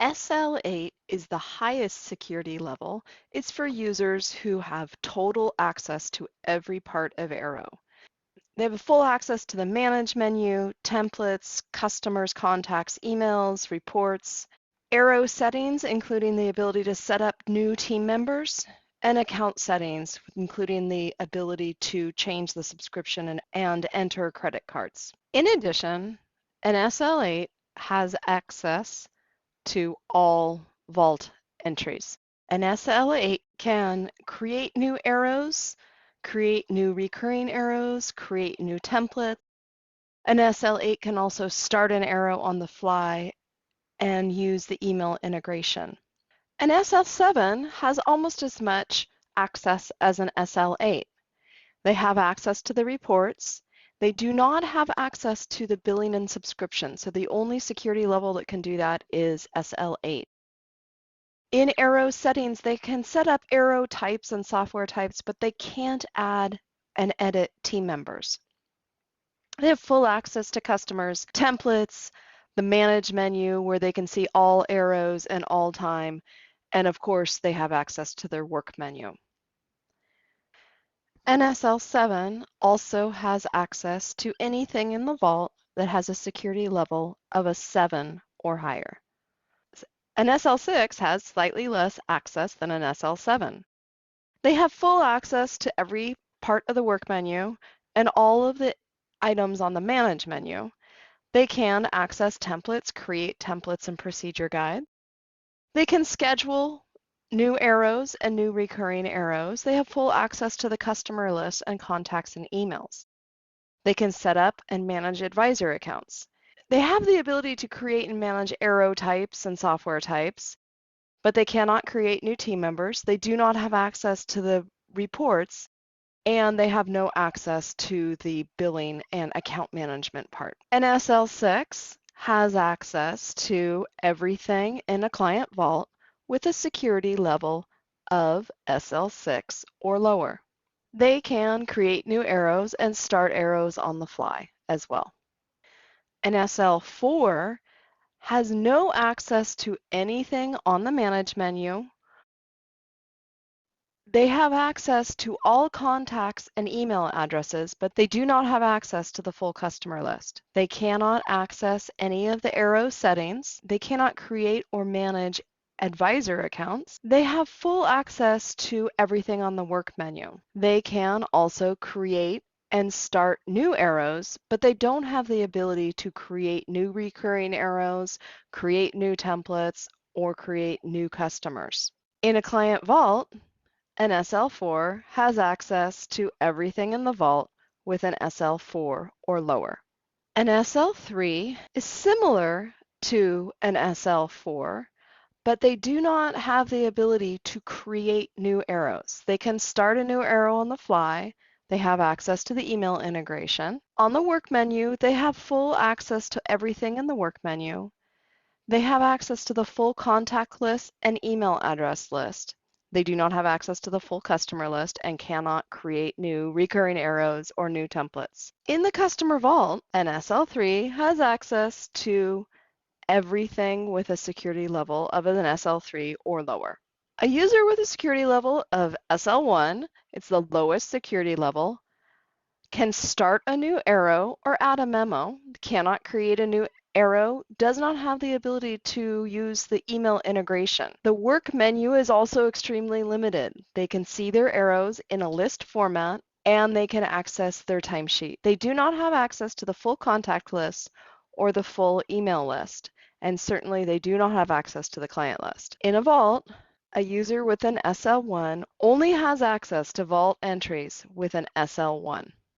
SL8 is the highest security level. It's for users who have total access to every part of Aero. They have full access to the Manage menu, templates, customers, contacts, emails, reports, Aero settings, including the ability to set up new team members, and account settings, including the ability to change the subscription and enter credit cards. In addition, an SL8 has access to all vault entries. An SL8 can create new arrows, create new recurring arrows, create new templates. An SL8 can also start an arrow on the fly and use the email integration. An SL7 has almost as much access as an SL8. They have access to the reports. They do not have access to the billing and subscription, so the only security level that can do that is SL8. In Aero settings, they can set up Aero types and software types, but they can't add and edit team members. They have full access to customers, templates, the Manage menu where they can see all arrows and all time, and of course, they have access to their Work menu. NSL7 also has access to anything in the vault that has a security level of a 7 or higher. An SL6 has slightly less access than an SL7. They have full access to every part of the Work menu and all of the items on the Manage menu. They can access templates, create templates and procedure guides. They can schedule new arrows and new recurring arrows. They have full access to the customer list and contacts and emails. They can set up and manage advisor accounts. They have the ability to create and manage arrow types and software types, but they cannot create new team members. They do not have access to the reports, and they have no access to the billing and account management part. An SL6 has access to everything in a client vault with a security level of SL6 or lower. They can create new arrows and start arrows on the fly as well. An SL4 has no access to anything on the Manage menu. They have access to all contacts and email addresses, but they do not have access to the full customer list. They cannot access any of the Aero settings. They cannot create or manage advisor accounts. They have full access to everything on the Work menu. They can also create and start new arrows, but they don't have the ability to create new recurring arrows, create new templates, or create new customers. In a client vault, an SL4 has access to everything in the vault with an SL4 or lower. An SL3 is similar to an SL4, but they do not have the ability to create new arrows. They can start a new arrow on the fly. They have access to the email integration. On the Work menu, they have full access to everything in the Work menu. They have access to the full contact list and email address list. They do not have access to the full customer list and cannot create new recurring arrows or new templates. In the customer vault, an SL3 has access to everything with a security level of an SL3 or lower. A user with a security level of SL1, it's the lowest security level, can start a new arrow or add a memo, cannot create a new arrow, does not have the ability to use the email integration. The Work menu is also extremely limited. They can see their arrows in a list format and they can access their timesheet. They do not have access to the full contact list or the full email list, and certainly they do not have access to the client list. In a vault, a user with an SL1 only has access to vault entries with an SL1.